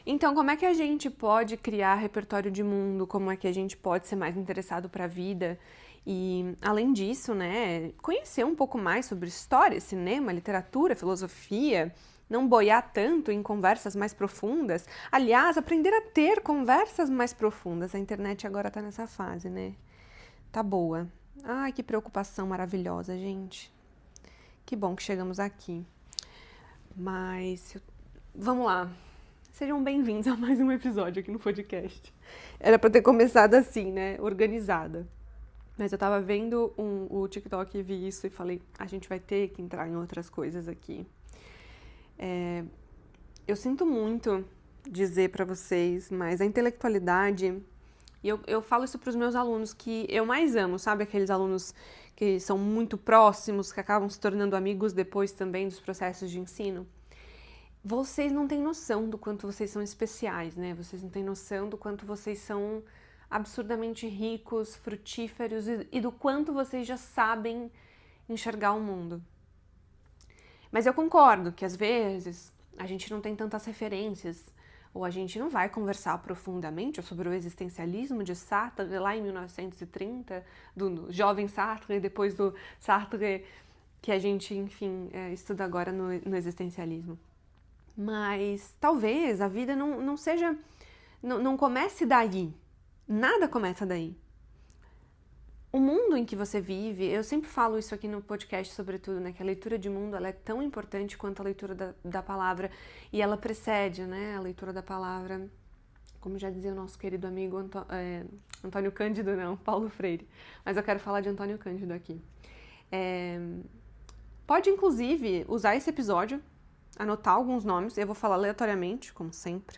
Então, como é que a gente pode criar repertório de mundo? Como é que a gente pode ser mais interessado para a vida? E, além disso, né, conhecer um pouco mais sobre história, cinema, literatura, filosofia, não boiar tanto em conversas mais profundas. Aliás, aprender a ter conversas mais profundas. A internet agora tá nessa fase, né? Tá boa. Ai, que preocupação maravilhosa, gente. Que bom que chegamos aqui. Mas, vamos lá. Sejam bem-vindos a mais um episódio aqui no podcast. Era pra ter começado assim, né? Organizada. Mas eu tava vendo o TikTok e vi isso e falei, a gente vai ter que entrar em outras coisas aqui. Eu sinto muito dizer pra vocês, mas a intelectualidade, e eu falo isso pros meus alunos que eu mais amo, sabe? Aqueles alunos que são muito próximos, que acabam se tornando amigos depois também dos processos de ensino. Vocês não têm noção do quanto vocês são especiais, né? Vocês não têm noção do quanto vocês são absurdamente ricos, frutíferos e do quanto vocês já sabem enxergar o mundo. Mas eu concordo que às vezes a gente não tem tantas referências, ou a gente não vai conversar profundamente sobre o existencialismo de Sartre lá em 1930, do jovem Sartre, depois do Sartre que a gente, enfim, estuda agora no existencialismo. Mas talvez a vida não seja, não comece daí. Nada começa daí. O mundo em que você vive, eu sempre falo isso aqui no podcast sobretudo, né, que a leitura de mundo ela é tão importante quanto a leitura da palavra, e ela precede, né, a leitura da palavra, como já dizia o nosso querido amigo Antônio Cândido, não, Paulo Freire, mas eu quero falar de Antônio Cândido aqui. Pode inclusive usar esse episódio, anotar alguns nomes, eu vou falar aleatoriamente, como sempre,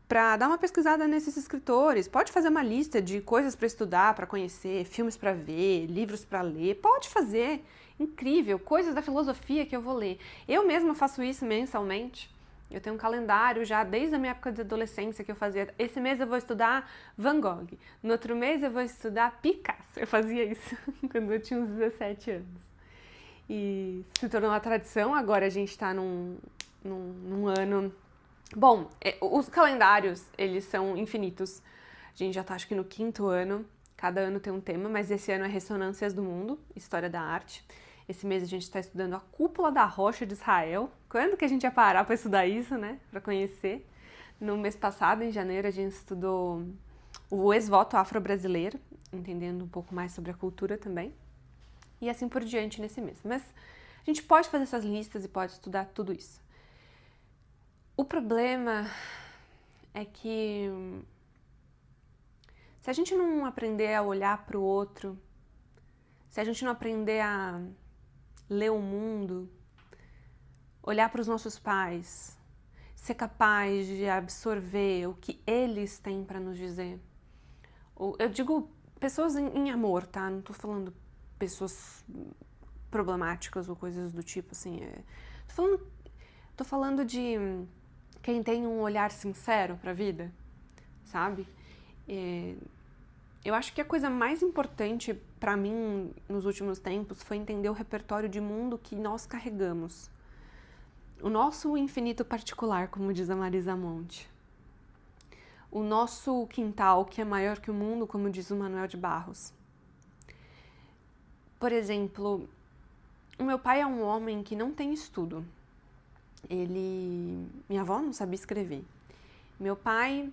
para dar uma pesquisada nesses escritores. Pode fazer uma lista de coisas para estudar, para conhecer, filmes para ver, livros para ler, pode fazer, incrível, coisas da filosofia que eu vou ler. Eu mesma faço isso mensalmente, eu tenho um calendário já desde a minha época de adolescência que eu fazia, esse mês eu vou estudar Van Gogh, no outro mês eu vou estudar Picasso, eu fazia isso quando eu tinha uns 17 anos. E se tornou uma tradição, agora a gente está num ano... Bom, os calendários, eles são infinitos. A gente já está, acho que no 5º ano, cada ano tem um tema, mas esse ano é Ressonâncias do Mundo, História da Arte. Esse mês a gente está estudando a Cúpula da Rocha de Israel. Quando que a gente ia parar para estudar isso, né? Para conhecer. No mês passado, em janeiro, a gente estudou o ex-voto afro-brasileiro, entendendo um pouco mais sobre a cultura também. E assim por diante nesse mês. Mas a gente pode fazer essas listas e pode estudar tudo isso. O problema é que se a gente não aprender a olhar para o outro, se a gente não aprender a ler o mundo, olhar para os nossos pais, ser capaz de absorver o que eles têm para nos dizer. Eu digo pessoas em amor, tá? Não tô falando pessoas problemáticas ou coisas do tipo, assim. Tô falando de quem tem um olhar sincero para a vida, sabe? Eu acho que a coisa mais importante para mim nos últimos tempos foi entender o repertório de mundo que nós carregamos. O nosso infinito particular, como diz a Marisa Monte. O nosso quintal, que é maior que o mundo, como diz o Manuel de Barros. Por exemplo, o meu pai é um homem que não tem estudo. Minha avó não sabia escrever. Meu pai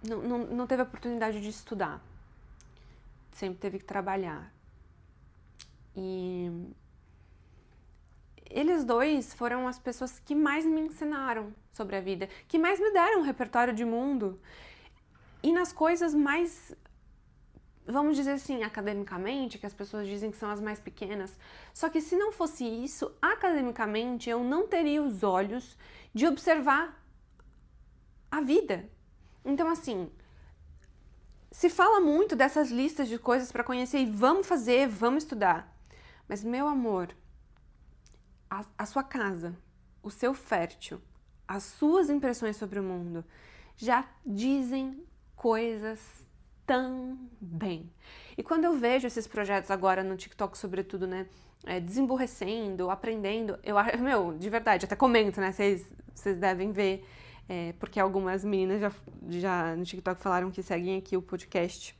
não teve a oportunidade de estudar. Sempre teve que trabalhar. E eles dois foram as pessoas que mais me ensinaram sobre a vida, que mais me deram um repertório de mundo. E nas coisas mais, vamos dizer assim, academicamente, que as pessoas dizem que são as mais pequenas. Só que se não fosse isso, academicamente, eu não teria os olhos de observar a vida. Então, assim, se fala muito dessas listas de coisas para conhecer e vamos fazer, vamos estudar. Mas, meu amor, a sua casa, o seu fértil, as suas impressões sobre o mundo já dizem coisas também. E quando eu vejo esses projetos agora no TikTok, sobretudo, né, desemburrecendo, aprendendo, de verdade, até comento, né, vocês Vocês devem ver, porque algumas meninas já no TikTok falaram que seguem aqui o podcast.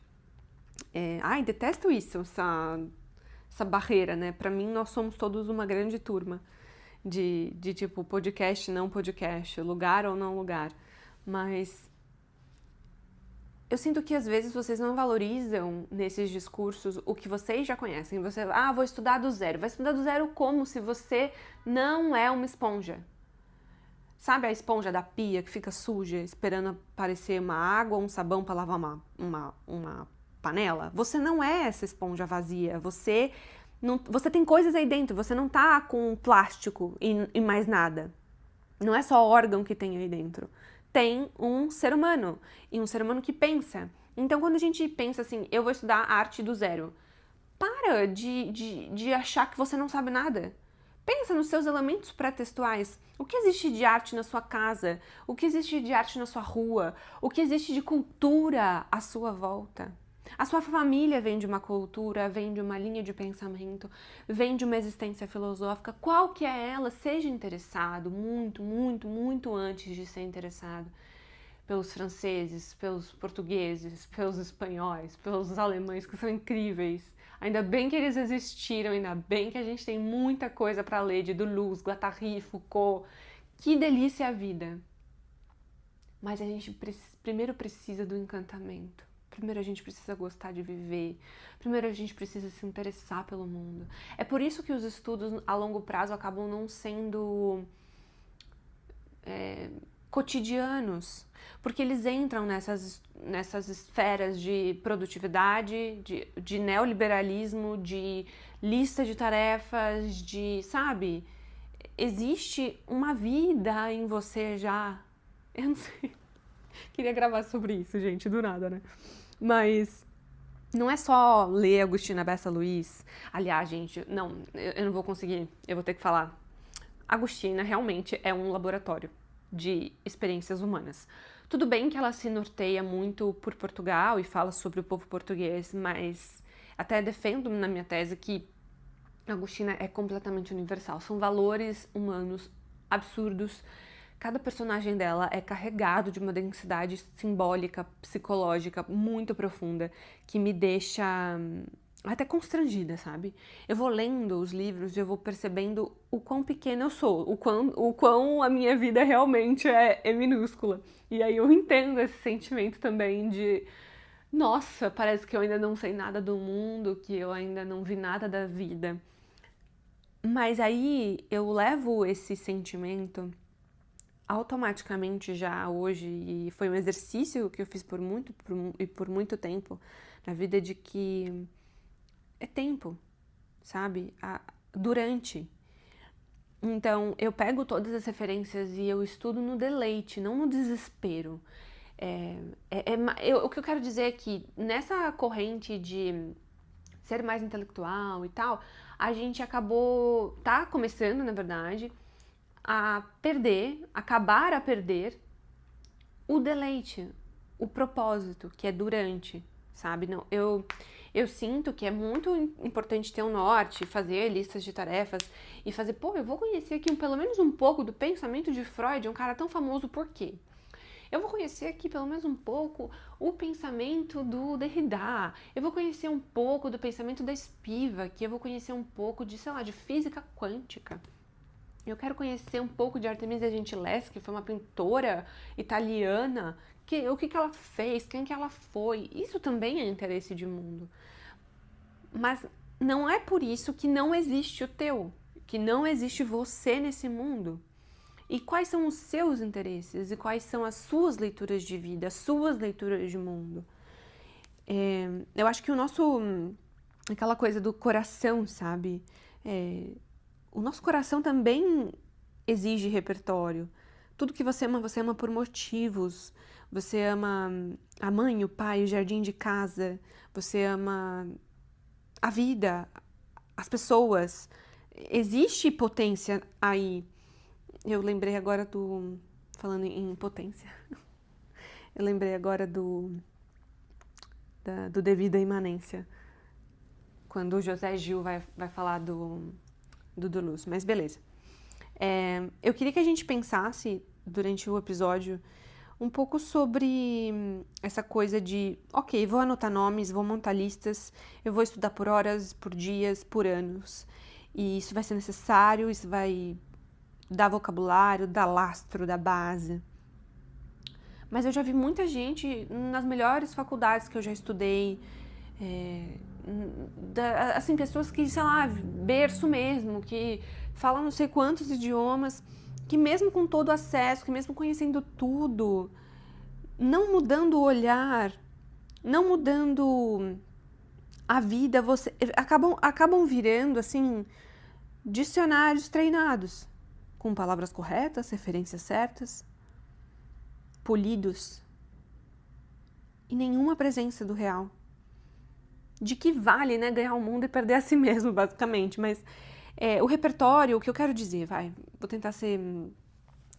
Ai, detesto isso, essa barreira, né? Pra mim, nós somos todos uma grande turma de tipo, podcast, não podcast, lugar ou não lugar. Mas eu sinto que às vezes vocês não valorizam nesses discursos o que vocês já conhecem. Você, vou estudar do zero. Vai estudar do zero como se você não é uma esponja. Sabe a esponja da pia que fica suja, esperando aparecer uma água ou um sabão para lavar uma panela? Você não é essa esponja vazia. Você tem coisas aí dentro. Você não tá com plástico e mais nada. Não é só órgão que tem aí dentro. Tem um ser humano. E um ser humano que pensa. Então, quando a gente pensa assim, eu vou estudar arte do zero, para de achar que você não sabe nada. Pensa nos seus elementos pré-textuais. O que existe de arte na sua casa? O que existe de arte na sua rua? O que existe de cultura à sua volta? A sua família vem de uma cultura, vem de uma linha de pensamento, vem de uma existência filosófica. Qual que é ela? Seja interessado, muito, muito, muito antes de ser interessado pelos franceses, pelos portugueses, pelos espanhóis, pelos alemães, que são incríveis. Ainda bem que eles existiram, ainda bem que a gente tem muita coisa para ler de Deleuze, Guattari, Foucault. Que delícia a vida! Mas a gente primeiro precisa do encantamento. Primeiro a gente precisa gostar de viver. Primeiro a gente precisa se interessar pelo mundo. É por isso que os estudos a longo prazo acabam não sendo cotidianos, porque eles entram nessas esferas de produtividade, de neoliberalismo, de lista de tarefas, sabe? Existe uma vida em você já. Eu não sei. Queria gravar sobre isso, gente, do nada, né? Mas não é só ler Agostina Bessa Luiz. Aliás, gente, não, eu não vou conseguir, eu vou ter que falar. Agostina realmente é um laboratório de experiências humanas. Tudo bem que ela se norteia muito por Portugal e fala sobre o povo português, mas até defendo na minha tese que Agostina é completamente universal. São valores humanos absurdos. Cada personagem dela é carregado de uma densidade simbólica, psicológica muito profunda, que me deixa até constrangida, sabe? Eu vou lendo os livros e eu vou percebendo o quão pequena eu sou, o quão a minha vida realmente é minúscula. E aí eu entendo esse sentimento também de, nossa, parece que eu ainda não sei nada do mundo, que eu ainda não vi nada da vida. Mas aí eu levo esse sentimento automaticamente já hoje, e foi um exercício que eu fiz por muito tempo na vida, de que é tempo, sabe? Durante. Então, eu pego todas as referências e eu estudo no deleite, não no desespero. O que eu quero dizer é que nessa corrente de ser mais intelectual e tal, a gente tá começando, na verdade, acabar a perder o deleite, o propósito, que é durante, sabe? Não, eu sinto que é muito importante ter um norte, fazer listas de tarefas e fazer, eu vou conhecer aqui pelo menos um pouco do pensamento de Freud, um cara tão famoso, por quê? Eu vou conhecer aqui pelo menos um pouco o pensamento do Derrida, eu vou conhecer um pouco do pensamento da Spivak, eu vou conhecer um pouco de, sei lá, de física quântica. Eu quero conhecer um pouco de Artemisia Gentileschi, que foi uma pintora italiana, o que ela fez, quem que ela foi. Isso também é interesse de mundo. Mas não é por isso que não existe o teu, que não existe você nesse mundo. E quais são os seus interesses e quais são as suas leituras de vida, as suas leituras de mundo. Eu acho que aquela coisa do coração, sabe? O nosso coração também exige repertório. Tudo que você ama por motivos. Você ama a mãe, o pai, o jardim de casa. Você ama a vida, as pessoas. Existe potência aí. Eu lembrei agora falando em potência. Eu lembrei agora do devido à imanência. Quando o José Gil vai falar do Deleuze, mas beleza. Eu queria que a gente pensasse, durante o episódio, um pouco sobre essa coisa de, ok, vou anotar nomes, vou montar listas, eu vou estudar por horas, por dias, por anos. E isso vai ser necessário, isso vai dar vocabulário, dar lastro, dar base. Mas eu já vi muita gente nas melhores faculdades que eu já estudei, assim, pessoas que, sei lá, berço mesmo, que falam não sei quantos idiomas, que mesmo com todo o acesso, que mesmo conhecendo tudo, não mudando o olhar, não mudando a vida, acabam virando, assim, dicionários treinados, com palavras corretas, referências certas, polidos, e nenhuma presença do real. De que vale, né, ganhar o mundo e perder a si mesmo, basicamente. Mas o repertório, o que eu quero dizer, vou tentar ser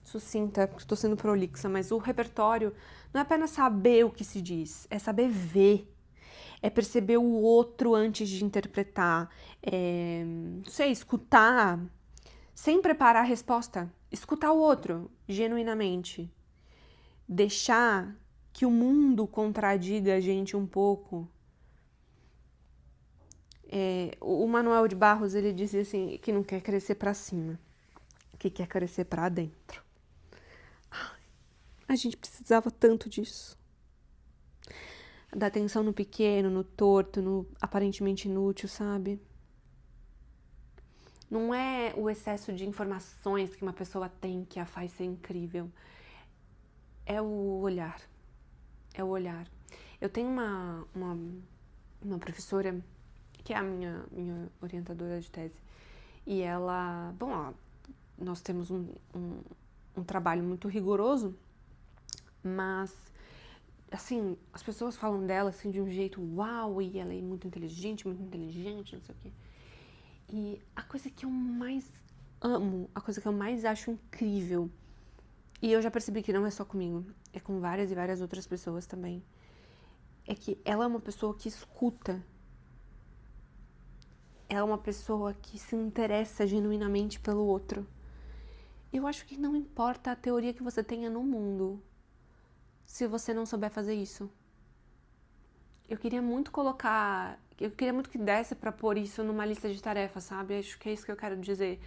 sucinta, porque estou sendo prolixa, mas o repertório não é apenas saber o que se diz, é saber ver. É perceber o outro antes de interpretar, não sei, escutar, sem preparar a resposta. Escutar o outro, genuinamente. Deixar que o mundo contradiga a gente um pouco. O Manuel de Barros, ele dizia assim, que não quer crescer para cima, que quer crescer para dentro. A gente precisava tanto disso. Da atenção no pequeno, no torto, no aparentemente inútil, sabe? Não é o excesso de informações que uma pessoa tem que a faz ser incrível. É o olhar. É o olhar. Eu tenho uma professora que é a minha orientadora de tese. E ela... Bom, nós temos um trabalho muito rigoroso, mas, assim, as pessoas falam dela, assim, de um jeito uau, e ela é muito inteligente, não sei o quê. E a coisa que eu mais amo, a coisa que eu mais acho incrível, e eu já percebi que não é só comigo, é com várias e várias outras pessoas também, é que ela é uma pessoa que escuta. Ela é uma pessoa que se interessa genuinamente pelo outro. Eu acho que não importa a teoria que você tenha no mundo, se você não souber fazer isso. Eu queria muito que desse pra pôr isso numa lista de tarefas, sabe? Acho que é isso que eu quero dizer.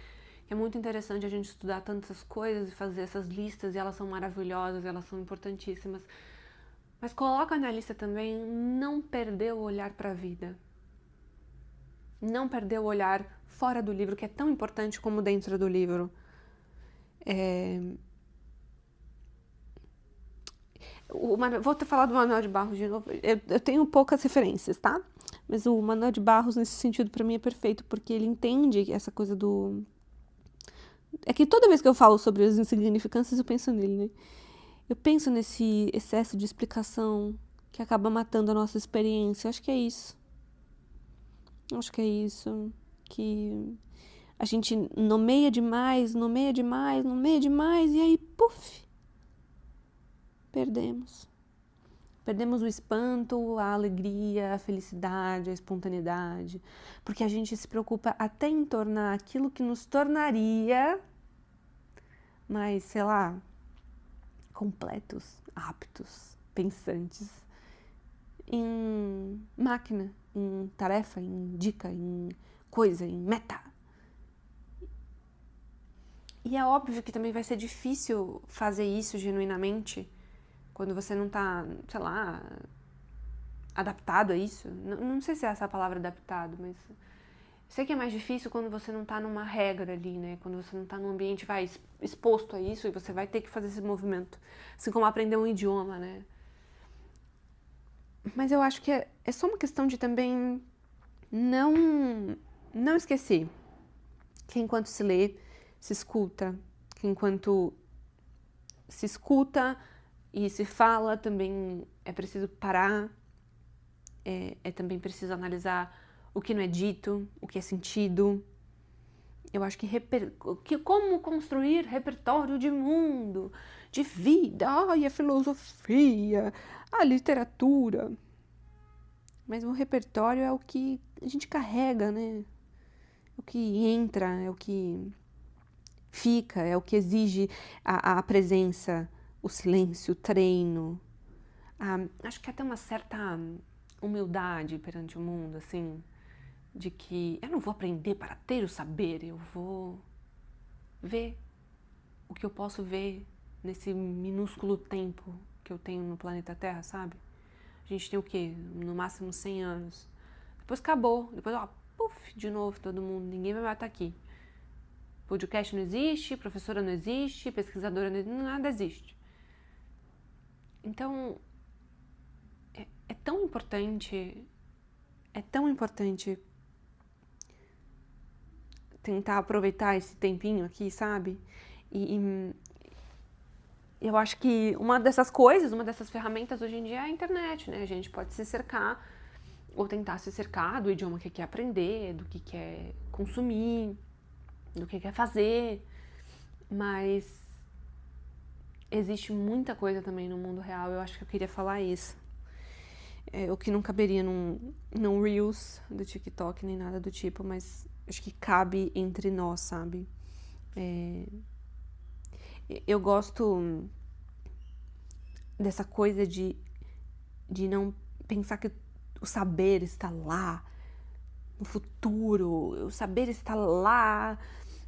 É muito interessante a gente estudar tantas coisas e fazer essas listas, e elas são maravilhosas, elas são importantíssimas. Mas coloca na lista também não perder o olhar pra vida. Não perder o olhar fora do livro, que é tão importante como dentro do livro. Vou falar do Manuel de Barros de novo. Eu tenho poucas referências, tá? Mas o Manuel de Barros, nesse sentido, pra mim é perfeito, porque ele entende essa coisa do... É que toda vez que eu falo sobre as insignificâncias, eu penso nele, né? Eu penso nesse excesso de explicação que acaba matando a nossa experiência. Acho que é isso. Que a gente nomeia demais, e aí, puf, perdemos. Perdemos o espanto, a alegria, a felicidade, a espontaneidade, porque a gente se preocupa até em tornar aquilo que nos tornaria mais, sei lá, completos, aptos, pensantes, em máquina, em tarefa, em dica, em coisa, em meta. E é óbvio que também vai ser difícil fazer isso genuinamente quando você não tá, sei lá, adaptado a isso. Não sei se é essa a palavra adaptado, mas sei que é mais difícil quando você não tá numa regra ali, né? Quando você não tá num ambiente exposto a isso e você vai ter que fazer esse movimento. Assim como aprender um idioma, né? Mas eu acho que é só uma questão de também não esquecer que enquanto se lê, se escuta, que enquanto se escuta e se fala, também é preciso parar, é também preciso analisar o que não é dito, o que é sentido. Eu acho que como construir repertório de mundo, de vida, a filosofia, a literatura. Mas o repertório é o que a gente carrega, né? É o que entra, é o que fica, é o que exige a presença, o silêncio, o treino. Acho que até uma certa humildade perante o mundo, assim, de que eu não vou aprender para ter o saber, eu vou ver o que eu posso ver nesse minúsculo tempo que eu tenho no planeta Terra, sabe? A gente tem o quê? No máximo 100 anos. Depois acabou, depois, ó, puf, de novo todo mundo, ninguém vai mais estar aqui. Podcast não existe, professora não existe, pesquisadora não existe, nada existe. Então, é tão importante tentar aproveitar esse tempinho aqui, sabe? E eu acho que uma dessas coisas, uma dessas ferramentas hoje em dia é a internet, né? A gente pode se cercar, ou tentar se cercar do idioma que quer aprender, do que quer consumir, do que quer fazer, mas existe muita coisa também no mundo real, eu acho que eu queria falar isso. O que não caberia num Reels do TikTok, nem nada do tipo, mas acho que cabe entre nós, sabe? Eu gosto dessa coisa de não pensar que o saber está lá no futuro, o saber está lá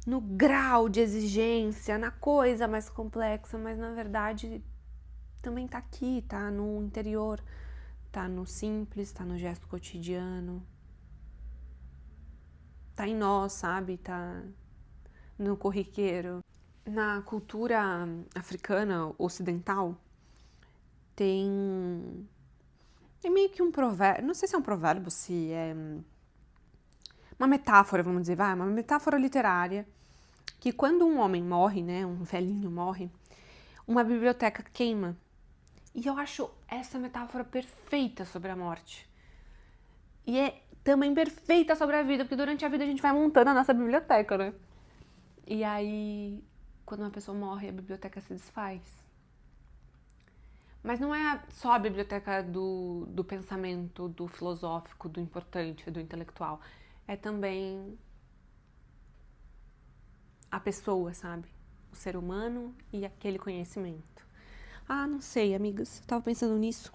no grau de exigência, na coisa mais complexa, mas na verdade também tá aqui, tá no interior, tá no simples, tá no gesto cotidiano, tá em nós, sabe? Tá no corriqueiro. Na cultura africana ocidental tem meio que um provérbio, não sei se é um provérbio, se é uma metáfora, vamos dizer, uma metáfora literária, que quando um homem morre, né, um velhinho morre, uma biblioteca queima. E eu acho essa metáfora perfeita sobre a morte. E é também perfeita sobre a vida, porque durante a vida a gente vai montando a nossa biblioteca, né? E aí, quando uma pessoa morre, a biblioteca se desfaz. Mas não é só a biblioteca do pensamento, do filosófico, do importante, do intelectual. É também a pessoa, sabe? O ser humano e aquele conhecimento. Não sei, amigas. Tava pensando nisso.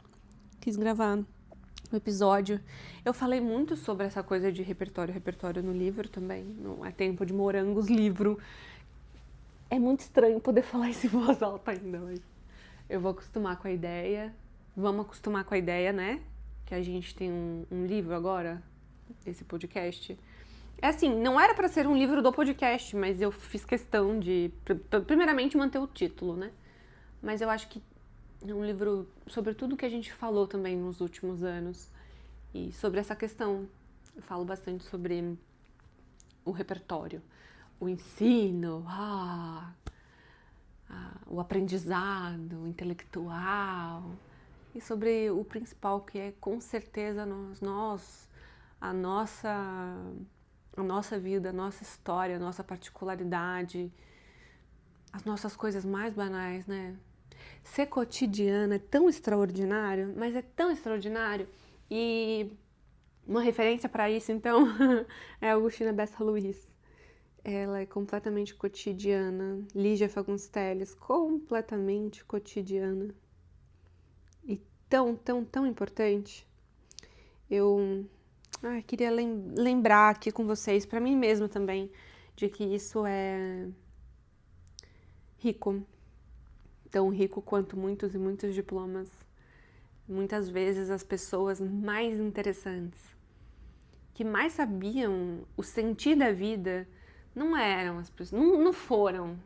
Quis gravar um episódio. Eu falei muito sobre essa coisa de repertório no livro também. No É Tempo de Morangos, livro. É muito estranho poder falar isso em voz alta ainda, mas eu vou acostumar com a ideia. Vamos acostumar com a ideia, né? Que a gente tem um livro agora, esse podcast. É assim, não era pra ser um livro do podcast, mas eu fiz questão de, primeiramente, manter o título, né? Mas eu acho que é um livro sobre tudo que a gente falou também nos últimos anos. E sobre essa questão. Eu falo bastante sobre o repertório, o ensino, o aprendizado intelectual. E sobre o principal, que é com certeza nós a nossa vida, a nossa história, a nossa particularidade, as nossas coisas mais banais, né? Ser cotidiano é tão extraordinário, mas é tão extraordinário. E uma referência para isso, então, é a Agustina Bessa Luiz. Ela é completamente cotidiana. Lígia Fagundes Telles, completamente cotidiana. E tão importante. Eu queria lembrar aqui com vocês, para mim mesma também, de que isso é rico. Tão rico quanto muitos e muitos diplomas. Muitas vezes as pessoas mais interessantes, que mais sabiam o sentido da vida, não eram as pessoas, não foram,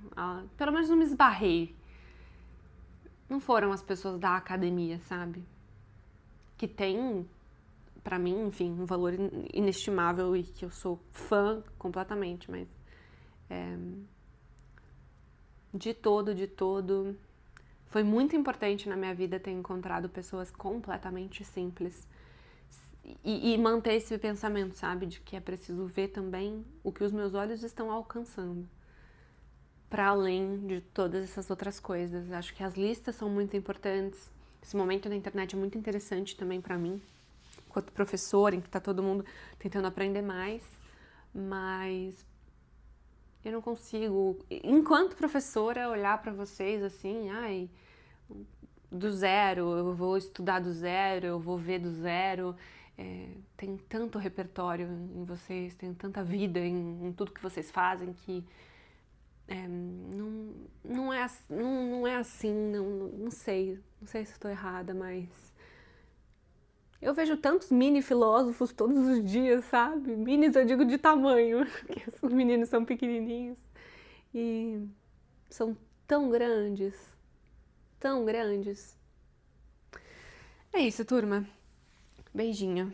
pelo menos não me esbarrei, não foram as pessoas da academia, sabe? Que tem, pra mim, enfim, um valor inestimável e que eu sou fã completamente, mas de todo, foi muito importante na minha vida ter encontrado pessoas completamente simples e manter esse pensamento, sabe? De que é preciso ver também o que os meus olhos estão alcançando, para além de todas essas outras coisas. Acho que as listas são muito importantes. Esse momento na internet é muito interessante também para mim, enquanto professora, em que tá todo mundo tentando aprender mais, mas Eu não consigo, enquanto professora, olhar pra vocês assim, ai, do zero, eu vou estudar do zero, eu vou ver do zero. Tem tanto repertório em vocês, tem tanta vida em tudo que vocês fazem que não é assim, não sei se estou errada, mas eu vejo tantos mini filósofos todos os dias, sabe? Minis eu digo de tamanho, porque os meninos são pequenininhos e são tão grandes, tão grandes. É isso, turma. Beijinho.